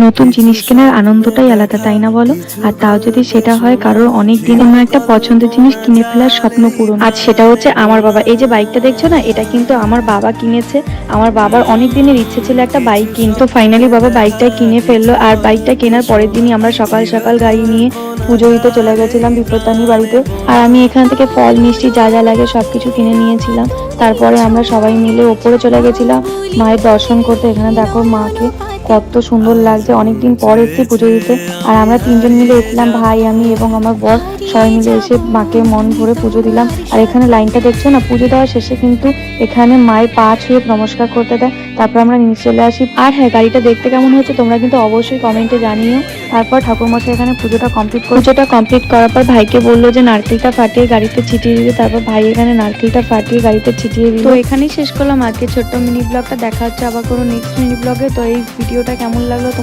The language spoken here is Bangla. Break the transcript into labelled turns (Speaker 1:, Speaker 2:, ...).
Speaker 1: নতুন জিনিস কেনার আনন্দটাই আলাদা, তাই না বলো? আর তাও যদি সেটা হয় কারোর অনেক দিনের একটা পছন্দের জিনিস কিনে ফেলার স্বপ্ন পূরণ। আজ সেটা হচ্ছে আমার বাবা। এই যে বাইকটা দেখছো না, এটা কিন্তু আমার বাবা কিনেছে। আমার বাবার অনেক দিনের ইচ্ছে ছিল একটা বাইক কিনতে, ফাইনালি বাবা বাইকটা কিনে ফেললো। আর বাইকটা কেনার পরের দিনই আমরা সকাল সকাল গাড়ি নিয়ে পুজো দিতে চলে গেছিলাম বিপত্তানি বাড়িতে। আর আমি এখান থেকে ফল মিষ্টি যা যা লাগে সবকিছু কিনে নিয়েছিলাম। তারপরে আমরা সবাই মিলে ওপরে চলে গেছিলাম মায়ের দর্শন করতে। এখানে দেখো মাকে কত সুন্দর লাগছে, অনেকদিন পর এসেছি পুজো দিতে। আর আমরা তিনজন মিলে এসেছিলাম, ভাই, আমি এবং আমার বর, সবাই মিলে এসে মাকে মন ভরে পুজো দিলাম। আর এখানে লাইনটা দেখছো না, পুজো দেওয়ার শেষে কিন্তু এখানে মায়ের পা ছুঁয়ে নমস্কার করতে দেয়, তারপর আমরা নিচে চলে আসি। আর হ্যাঁ, গাড়িটা দেখতে কেমন হচ্ছে তোমরা কিন্তু অবশ্যই কমেন্টে জানিও। তারপর ঠাকুরমশাই এখানে পুজোটা কমপ্লিট করার পর ভাইকে বললো যে নারকেলটা ফাটিয়ে গাড়িতে ছিটিয়ে দিতে। তারপর ভাই এখানে নারকেলটা ফাটিয়ে গাড়িতে ছিটিয়ে দিল। তো এখানেই শেষ করলাম আজকে ছোট্ট মিনি ব্লগটা। দেখা হচ্ছে আবার কোনো নেক্সট মিনি ব্লগে। তো এই ভিডিওটা কেমন লাগলো তোমার